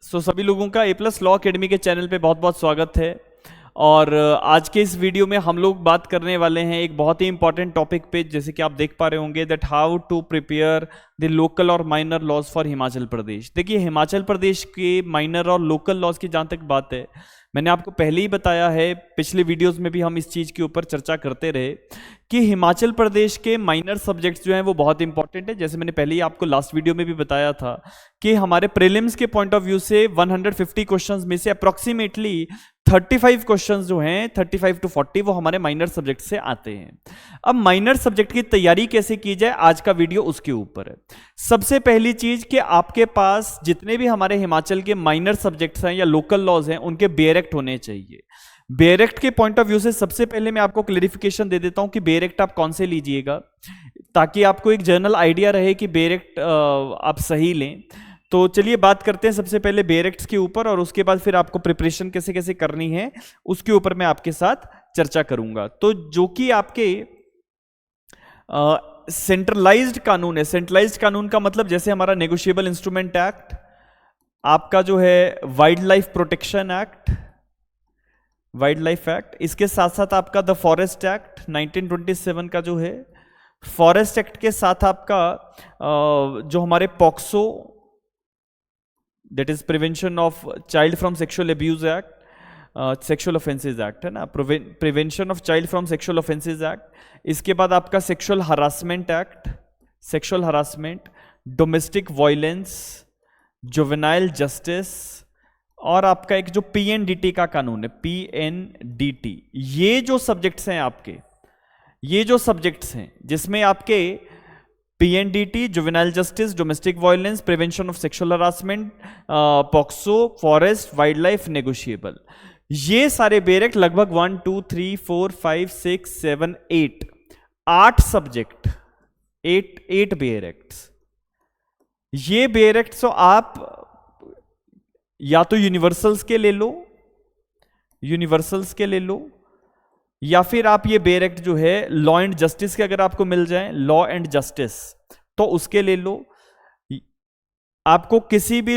सभी लोगों का ए प्लस लॉ अकेडमी के चैनल पे बहुत बहुत स्वागत है। और आज के इस वीडियो में हम लोग बात करने वाले हैं एक बहुत ही इंपॉर्टेंट टॉपिक पे, जैसे कि आप देख पा रहे होंगे that how to prepare the local और minor laws for Himachal Pradesh. देखिए, हिमाचल प्रदेश के माइनर और लोकल लॉज की जहाँ तक बात है, मैंने आपको पहले ही बताया है, पिछले वीडियोस में भी हम इस चीज़ के ऊपर चर्चा करते रहे कि हिमाचल प्रदेश के माइनर सब्जेक्ट्स जो हैं वो बहुत इंपॉर्टेंट है। जैसे मैंने पहले ही आपको लास्ट वीडियो में भी बताया था कि हमारे प्रीलिम्स के पॉइंट ऑफ व्यू से 150 क्वेश्चंस में से अप्रोक्सीमेटली 35 क्वेश्चंस जो हैं 35 to 40 वो हमारे माइनर सब्जेक्ट से आते हैं। अब माइनर सब्जेक्ट की तैयारी कैसे की जाए, आज का वीडियो उसके ऊपर है। सबसे पहली चीज कि आपके पास जितने भी हमारे हिमाचल के माइनर सब्जेक्ट्स हैं या लोकल लॉज हैं उनके बेयर एक्ट होने चाहिए। बेयर एक्ट के पॉइंट ऑफ व्यू से सबसे पहले मैं आपको क्लेरिफिकेशन दे देता हूं कि बेयर एक्ट आप कौन से लीजिएगा, ताकि आपको एक जनरल आइडिया रहे कि बेयर एक्ट आप सही लें। तो चलिए बात करते हैं सबसे पहले बेयर एक्ट्स के ऊपर, और उसके बाद फिर आपको प्रिपरेशन कैसे कैसे करनी है उसके ऊपर मैं आपके साथ चर्चा करूंगा। तो जो कि आपके सेंट्रलाइज्ड कानून है। सेंट्रलाइज्ड कानून का मतलब जैसे हमारा नेगोशिएबल इंस्ट्रूमेंट एक्ट, आपका जो है wild life protection act, wild life act, इसके साथ साथ आपका द फॉरेस्ट एक्ट 1927 का जो है, फॉरेस्ट एक्ट के साथ आपका जो हमारे POCSO, that is prevention of child from sexual abuse act, sexual offences act है ना, prevention of child from sexual offences act. इसके बाद आपका sexual harassment act, sexual harassment, domestic violence, juvenile justice, और आपका एक जो पीएनडीटी का कानून है, पीएनडीटी। ये जो सब्जेक्ट्स हैं आपके, ये जो सब्जेक्ट्स हैं जिसमें आपके PNDT, juvenile justice, domestic violence, prevention of sexual harassment, POCSO, forest, wild life, negotiable, ये सारे बेयर एक्ट लगभग 1 2 3 4 5 6 7 8 सब्जेक्ट, 8 बेयर एक्ट्स। ये बेयर एक्ट्स तो आप या तो यूनिवर्सल्स के ले लो, यूनिवर्सल्स के ले लो, या फिर आप ये बेयर एक्ट जो है लॉ एंड जस्टिस के अगर आपको मिल जाए, लॉ एंड जस्टिस, तो उसके ले लो। आपको किसी भी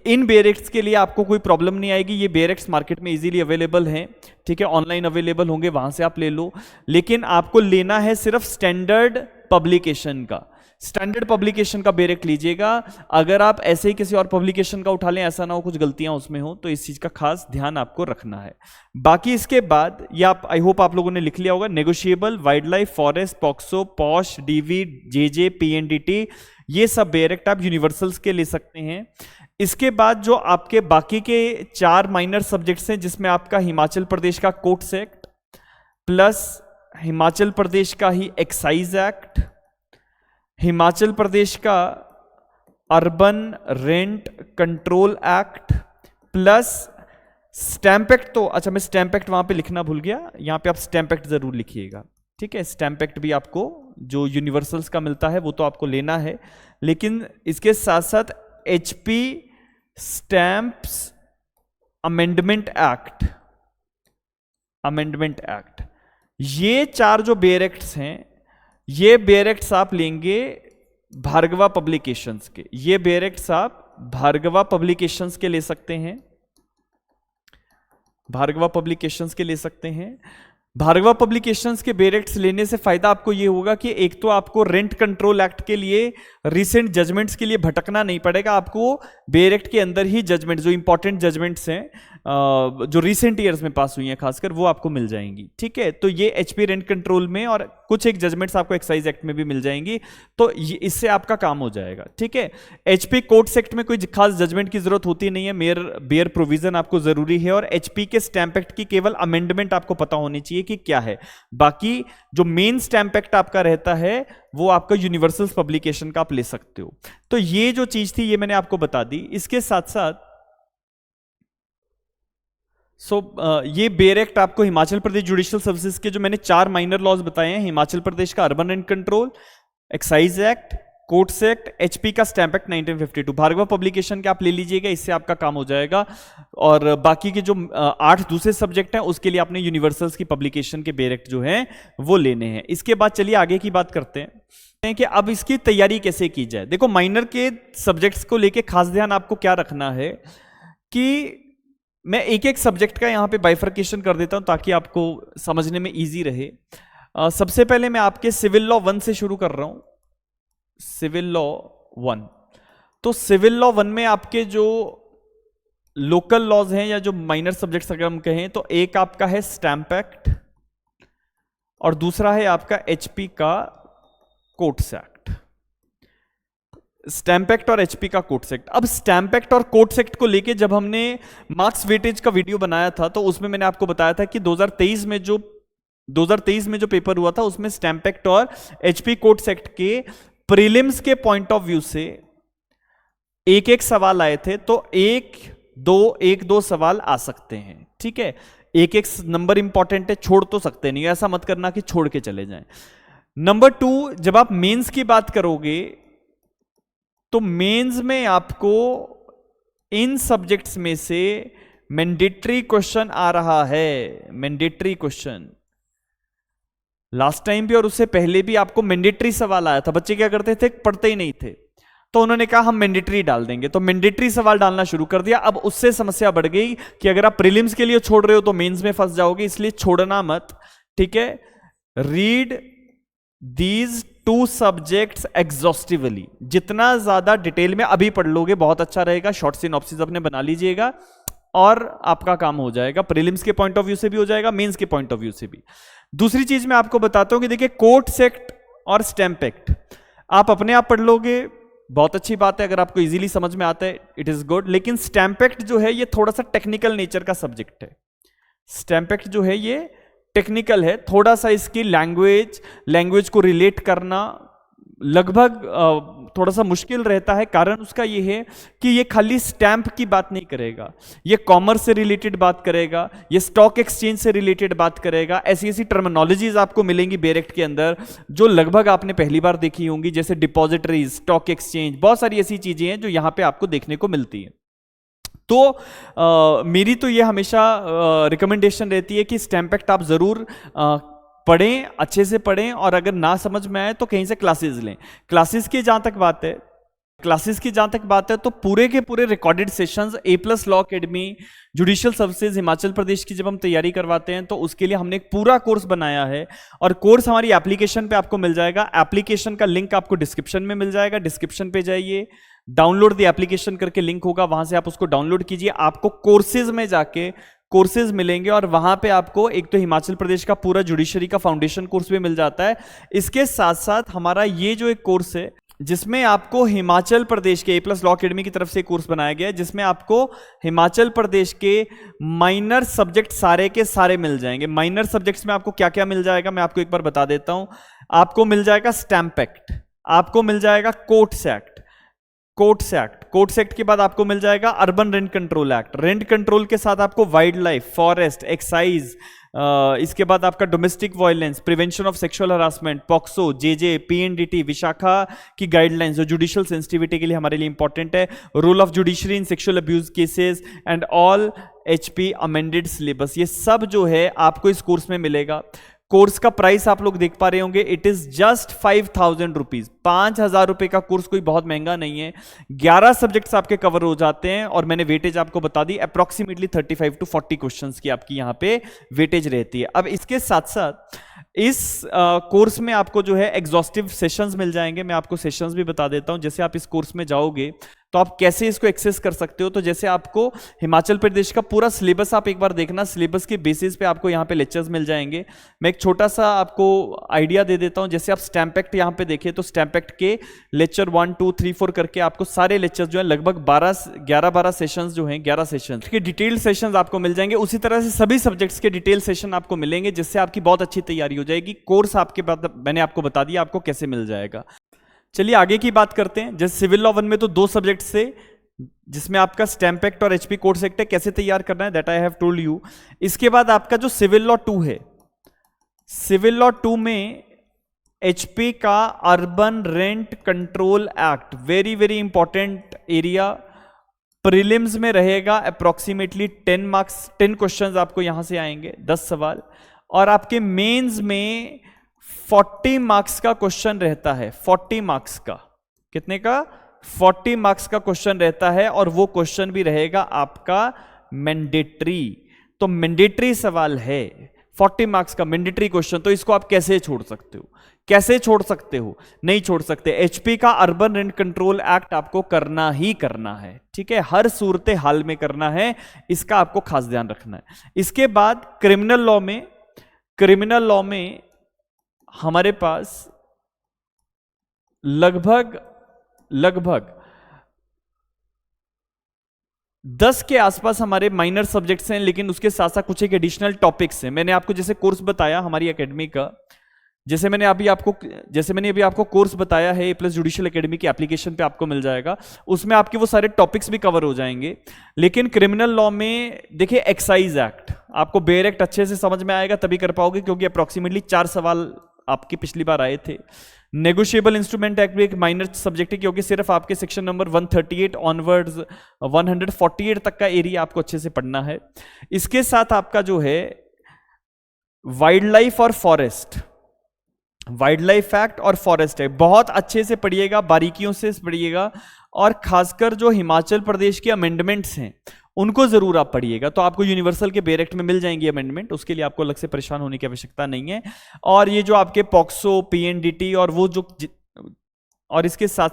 इन बेयर एक्ट्स के लिए आपको कोई प्रॉब्लम नहीं आएगी। ये बेयर एक्ट्स मार्केट में इजीली अवेलेबल हैं, ठीक है, ऑनलाइन अवेलेबल होंगे, वहां से आप ले लो। लेकिन आपको लेना है सिर्फ स्टैंडर्ड पब्लिकेशन का, स्टैंडर्ड पब्लिकेशन का बेयर एक्ट लीजिएगा। अगर आप ऐसे ही किसी और पब्लिकेशन का उठा लें, ऐसा ना हो कुछ गलतियां उसमें हो, तो इस चीज का खास ध्यान आपको रखना है। बाकी इसके बाद ये आप, आई होप आप लोगों ने लिख लिया होगा, negotiable, wild life, forest, POCSO, POSH, DV, JJ, PNDT, ये सब बेयर एक्ट आप यूनिवर्सल्स के ले सकते हैं। इसके बाद जो आपके बाकी के 4 माइनर सब्जेक्ट्स हैं, जिसमें आपका हिमाचल प्रदेश का courts act plus Himachal Pradesh का ही एक्साइज एक्ट, हिमाचल प्रदेश का urban rent control act, plus stamp act. तो अच्छा, मैं स्टैंप एक्ट वहां पे लिखना भूल गया, यहां पे आप स्टैंप एक्ट जरूर लिखिएगा, ठीक है। स्टैंप एक्ट भी आपको जो यूनिवर्सल्स का मिलता है वो तो आपको लेना है, लेकिन इसके साथ साथ HP stamps amendment act, amendment act, ये 4 जो बेयर एक्ट्स हैं, ये बेयर एक्ट्स आप लेंगे भार्गवा पब्लिकेशंस के। ये बेयर एक्ट्स आप भार्गवा पब्लिकेशंस के ले सकते हैं, भार्गवा पब्लिकेशंस के ले सकते हैं। भार्गवा पब्लिकेशंस के बेयर एक्ट्स लेने से फायदा आपको ये होगा कि एक तो आपको रेंट कंट्रोल एक्ट के लिए रिसेंट जजमेंट्स के लिए भटकना नहीं पड़ेगा। आपको बेयर एक्ट के अंदर ही जजमेंट, जो इंपॉर्टेंट जजमेंट्स हैं जो रिसेंट ईयर्स में पास हुई हैं खासकर, वो आपको मिल जाएंगी, ठीक है। तो ये एचपी रेंट कंट्रोल में, और कुछ एक जजमेंट्स आपको एक्साइज एक्ट में भी मिल जाएंगी, तो इससे आपका काम हो जाएगा, ठीक है। एचपी कोर्ट्स एक्ट में कोई खास जजमेंट की जरूरत होती नहीं है, बेयर प्रोविजन आपको जरूरी है, और एचपी के स्टैंप एक्ट की केवल अमेंडमेंट आपको पता होनी चाहिए कि क्या है। बाकी जो मेन स्टैंप एक्ट आपका रहता है वो आपका यूनिवर्सल्स पब्लिकेशन का आप ले सकते हो। तो ये जो चीज थी ये मैंने आपको बता दी। इसके साथ साथ ये बेयर एक्ट आपको हिमाचल प्रदेश जुडिशियल सर्विसेज के जो मैंने 4 माइनर लॉज बताए हैं, हिमाचल प्रदेश का urban rent control, excise act, courts act, HP का स्टैंप एक्ट 1952, भार्गव पब्लिकेशन के आप ले लीजिएगा, इससे आपका काम हो जाएगा। और बाकी के जो 8 दूसरे सब्जेक्ट हैं उसके लिए आपने यूनिवर्सल्स की पब्लिकेशन के बेयर एक्ट जो हैं वो लेने हैं। इसके बाद चलिए आगे की बात करते हैं कि अब इसकी तैयारी कैसे की जाए। देखो माइनर के सब्जेक्ट्स को लेके खास ध्यान आपको क्या रखना है कि मैं एक एक सब्जेक्ट का यहाँ पे बाइफर्केशन कर देता हूँ ताकि आपको समझने में इजी रहे। सबसे पहले मैं आपके सिविल लॉ 1 से शुरू कर रहा हूँ। सिविल लॉ 1, तो सिविल लॉ 1 में आपके जो लोकल लॉज हैं या जो माइनर सब्जेक्ट्स अगर हम कहें तो एक आपका है स्टैंप एक्ट और दूसरा है आपका एचपी का कोर्ट्स एक्ट। स्टैंप एक्ट और एचपी का कोर्ट्स एक्ट। अब स्टैंप एक्ट और कोर्ट्स एक्ट को लेके जब हमने मार्क्स वेटेज का वीडियो बनाया था तो उसमें मैंने आपको बताया था कि 2023 में जो पेपर हुआ था उसमें स्टैंप एक्ट और एचपी कोर्ट्स एक्ट के प्रीलिम्स के पॉइंट ऑफ व्यू से एक एक सवाल आए थे। तो एक दो सवाल आ सकते हैं, ठीक है। एक एक नंबर इंपॉर्टेंट है, छोड़ तो सकते नहीं, ऐसा मत करना कि छोड़ के चले जाएं। नंबर 2, जब आप मेंस की बात करोगे तो मेंस में आपको इन सब्जेक्ट्स में से मैंडेटरी क्वेश्चन आ रहा है। मैंडेटरी क्वेश्चन लास्ट टाइम भी और उससे पहले भी आपको मैंडेटरी सवाल आया था। बच्चे क्या करते थे, पढ़ते ही नहीं थे, तो उन्होंने कहा हम मैंडेटरी डाल देंगे, तो मैंडेटरी सवाल डालना शुरू कर दिया। अब उससे समस्या बढ़ गई कि अगर आप प्रीलिम्स के लिए छोड़ रहे हो तो मेंस में फंस जाओगे, इसलिए छोड़ना मत, ठीक है। रीड दीज 2 सब्जेक्ट्स एग्जॉस्टिवली, जितना ज्यादा डिटेल में अभी पढ़ लोगे बहुत अच्छा रहेगा। शॉर्ट सिनॉप्सिस अपने बना लीजिएगा और आपका काम हो जाएगा। प्रीलिम्स के पॉइंट ऑफ व्यू से भी हो जाएगा, मेंस के पॉइंट ऑफ व्यू से भी। दूसरी चीज मैं आपको बताता हूं कि देखिए कोर्ट्स एक्ट और स्टैंप एक्ट आप अपने आप पढ़ लोगे, बहुत अच्छी बात है। अगर आपको इजीली समझ में आता है इट इज गुड, लेकिन स्टैंप एक्ट जो है ये थोड़ा सा टेक्निकल नेचर का सब्जेक्ट है। स्टैंप एक्ट जो है ये टेक्निकल है, थोड़ा सा इसकी लैंग्वेज को रिलेट करना लगभग थोड़ा सा मुश्किल रहता है। कारण उसका ये है कि ये खाली स्टैंप की बात नहीं करेगा, ये कॉमर्स से रिलेटेड बात करेगा, ये स्टॉक एक्सचेंज से रिलेटेड बात करेगा। ऐसी ऐसी टर्मिनोलॉजीज आपको मिलेंगी बेयर एक्ट के अंदर जो लगभग आपने पहली बार देखी होंगी, जैसे डिपॉजिटरीज, स्टॉक एक्सचेंज, बहुत सारी ऐसी चीजें हैं जो यहां पे आपको देखने को मिलती है। तो मेरी तो ये हमेशा रिकमेंडेशन रहती है कि स्टैंप एक्ट आप जरूर पढ़ें, अच्छे से पढ़ें, और अगर ना समझ में आए तो कहीं से क्लासेस लें। क्लासेस की जहां तक बात है तो पूरे के पूरे recorded sessions A+ law academy judicial services Himachal Pradesh की जब हम तैयारी करवाते हैं तो उसके लिए हमने एक पूरा कोर्स बनाया है, और कोर्स हमारी एप्लीकेशन पे आपको मिल जाएगा। एप्लीकेशन का लिंक आपको डिस्क्रिप्शन में मिल जाएगा, डिस्क्रिप्शन पे जाइए, डाउनलोड द एप्लीकेशन करके लिंक होगा, वहां से आप उसको डाउनलोड कीजिए। आपको कोर्सेज में जाके कोर्सेज मिलेंगे और वहां पे आपको एक तो हिमाचल प्रदेश का पूरा जुडिशरी का फाउंडेशन कोर्स भी मिल जाता है। इसके साथ साथ हमारा ये जो एक कोर्स है जिसमें आपको हिमाचल प्रदेश के A+ लॉ अकेडमी की तरफ से कोर्स बनाया गया है, जिसमें आपको हिमाचल प्रदेश के माइनर सब्जेक्ट सारे के सारे मिल जाएंगे। माइनर सब्जेक्ट्स में आपको क्या क्या मिल जाएगा मैं आपको एक बार बता देता हूं। आपको मिल जाएगा स्टैंप एक्ट, आपको मिल जाएगा कोर्ट्स एक्ट के बाद आपको मिल जाएगा urban rent control act, rent control के साथ आपको वाइल्ड लाइफ, फॉरेस्ट, एक्साइज, इसके बाद आपका domestic violence, prevention of sexual harassment, POCSO, JJ, PNDT, Vishakha की गाइडलाइंस जो जुडिशियल सेंसिटिविटी के लिए हमारे लिए इंपॉर्टेंट है, role of judiciary in sexual abuse cases and all HP amended syllabus. ये सब जो है आपको इस कोर्स में मिलेगा। कोर्स का प्राइस आप लोग देख पा रहे होंगे, इट इज जस्ट 5,000 रुपीज। 5,000 रुपए का कोर्स कोई बहुत महंगा नहीं है। 11 सब्जेक्ट्स आपके कवर हो जाते हैं और मैंने वेटेज आपको बता दी, अप्रोक्सीमेटली 35 to 40 क्वेश्चंस की आपकी यहां पे वेटेज रहती है। अब इसके साथ साथ इस कोर्स में आपको जो है एग्जॉस्टिव सेशंस मिल जाएंगे। मैं आपको सेशंस भी बता देता हूं। जैसे आप इस कोर्स में जाओगे तो आप कैसे इसको एक्सेस कर सकते हो। तो जैसे आपको हिमाचल प्रदेश का पूरा सिलेबस आप एक बार देखना, सिलेबस के बेसिस पे आपको यहाँ पे लेक्चर्स मिल जाएंगे। मैं एक छोटा सा आपको आइडिया दे देता हूँ। जैसे आप स्टैंप एक्ट यहाँ पे देखें तो स्टैंप एक्ट के लेक्चर 1, 2, 3, 4 करके आपको सारे लेक्चर्स जो है लगभग 11-12 सेशंस जो हैं 11 सेशंस के डिटेल सेशंस आपको मिल जाएंगे। उसी तरह से सभी सब्जेक्ट्स के डिटेल सेशन आपको मिलेंगे, जिससे आपकी बहुत अच्छी तैयारी हो जाएगी। कोर्स आपके बाद मैंने आपको बता दिया आपको कैसे मिल जाएगा। चलिए आगे की बात करते हैं। जैसे सिविल लॉ 1 में तो 2 सब्जेक्ट से, जिसमें आपका स्टैंप एक्ट और एचपी कोर्ट्स एक्ट है, कैसे तैयार करना है that I have told you. इसके बाद आपका जो सिविल लॉ 2 है, सिविल लॉ 2 में एचपी का urban rent control act, very very important area. Prelims में रहेगा अप्रोक्सीमेटली 10 मार्क्स, 10 क्वेश्चंस आपको यहां से आएंगे, 10 सवाल। और आपके मेंस में 40 मार्क्स का क्वेश्चन रहता है, 40 मार्क्स का, कितने का? 40 मार्क्स का क्वेश्चन रहता है, और वो क्वेश्चन भी रहेगा आपका मैंडेटरी। तो मैंडेटरी सवाल है, 40 मार्क्स का मैंडेटरी क्वेश्चन, तो इसको आप कैसे छोड़ सकते हो? कैसे छोड़ सकते हो? नहीं छोड़ सकते। एचपी का अर्बन रेंट कंट्रोल एक्ट आपको करना ही करना है, ठीक है, हर सूरत हाल में करना है, इसका आपको खास ध्यान रखना है। इसके बाद क्रिमिनल लॉ में हमारे पास लगभग 10 के आसपास हमारे माइनर सब्जेक्ट्स हैं, लेकिन उसके साथ साथ कुछ एक एडिशनल टॉपिक्स हैं। मैंने आपको जैसे कोर्स बताया हमारी एकेडमी का, जैसे मैंने अभी आपको कोर्स बताया है A+ जुडिशियल एकेडमी की एप्लीकेशन पे आपको मिल जाएगा, उसमें आपके वो सारे टॉपिक्स भी कवर हो जाएंगे। लेकिन क्रिमिनल लॉ में देखिए, एक्साइज एक्ट, आपको बेयर एक्ट अच्छे से समझ में आएगा तभी कर पाओगे, क्योंकि अप्रोक्सीमेटली 4 सवाल आपकी पिछली बार आए थे। नेगोशिएबल इंस्ट्रूमेंट एक्ट भी एक माइनर सब्जेक्ट है, क्योंकि सिर्फ आपके सेक्शन नंबर 138 ऑनवर्ड्स 148 तक का एरिया आपको अच्छे से पढ़ना है। इसके साथ आपका जो है वाइल्ड लाइफ और फॉरेस्ट, वाइल्ड लाइफ एक्ट और फॉरेस्ट है, बहुत अच्छे से पढ़िएगा, बारीकियों से पढ़िएगा, और खासकर जो हिमाचल प्रदेश के अमेंडमेंट्स हैं उनको जरूर आप पढ़िएगा। तो आपको यूनिवर्सल के बेयर एक्ट में मिल जाएंगे अमेंडमेंट, उसके लिए आपको अलग से परेशान होने की आवश्यकता नहीं है। और ये जो आपके पॉक्सो, पीएनडीटी और वो जो, और इसके साथ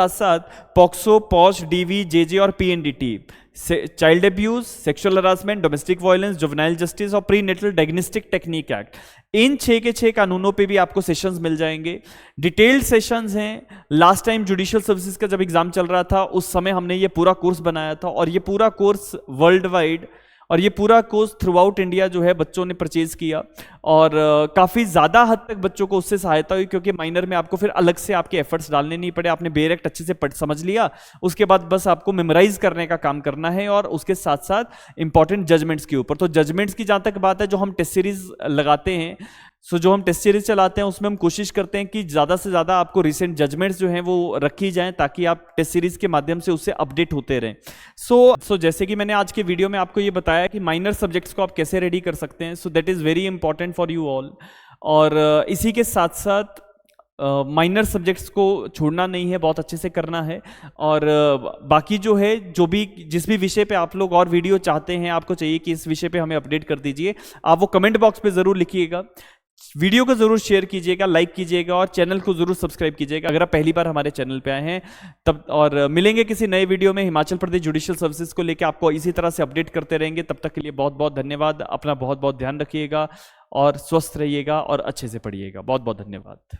साथ पॉक्सो, पॉश, डीवी, जेजे और PNDT, child abuse, sexual harassment, domestic violence, juvenile justice और प्रीनेटल डायग्नोस्टिक टेक्निक एक्ट, इन 6 के 6 कानूनों पे भी आपको सेशंस मिल जाएंगे। डिटेल्ड सेशंस हैं। लास्ट टाइम जुडिशियल सर्विसेज का जब एग्जाम चल रहा था उस समय हमने ये पूरा कोर्स बनाया था, और ये पूरा कोर्स वर्ल्ड वाइड, और ये पूरा कोर्स थ्रू आउट इंडिया जो है बच्चों ने परचेज किया, और काफ़ी ज़्यादा हद तक बच्चों को उससे सहायता हुई, क्योंकि माइनर में आपको फिर अलग से आपके एफर्ट्स डालने नहीं पड़े, आपने बेयर एक्ट अच्छे से समझ लिया, उसके बाद बस आपको मेमोराइज करने का काम करना है, और उसके साथ साथ इंपॉर्टेंट जजमेंट्स के ऊपर। तो जजमेंट्स की जहाँ तक बात है, जो हम टेस्ट सीरीज लगाते हैं, जो हम टेस्ट सीरीज चलाते हैं उसमें हम कोशिश करते हैं कि ज़्यादा से ज़्यादा आपको रिसेंट जजमेंट्स जो हैं वो रखी जाएं, ताकि आप टेस्ट सीरीज के माध्यम से उससे अपडेट होते रहें। सो जैसे कि मैंने आज के वीडियो में आपको ये बताया कि माइनर सब्जेक्ट्स को आप कैसे रेडी कर सकते हैं, so that is very important for you all. और इसी के साथ साथ माइनर सब्जेक्ट्स को छोड़ना नहीं है, बहुत अच्छे से करना है। और बाकी जो है, जिस भी विषय पे आप लोग और वीडियो चाहते हैं, आपको चाहिए कि इस विषय पे हमें अपडेट कर दीजिए, आप वो कमेंट बॉक्स पे ज़रूर लिखिएगा। वीडियो को जरूर शेयर कीजिएगा, लाइक कीजिएगा, और चैनल को जरूर सब्सक्राइब कीजिएगा अगर आप पहली बार हमारे चैनल पे आए हैं तब। और मिलेंगे किसी नए वीडियो में हिमाचल प्रदेश जुडिशियल सर्विसेज को लेकर, आपको इसी तरह से अपडेट करते रहेंगे। तब तक के लिए बहुत बहुत धन्यवाद। अपना बहुत बहुत ध्यान रखिएगा और स्वस्थ रहिएगा और अच्छे से पढ़िएगा। बहुत बहुत धन्यवाद।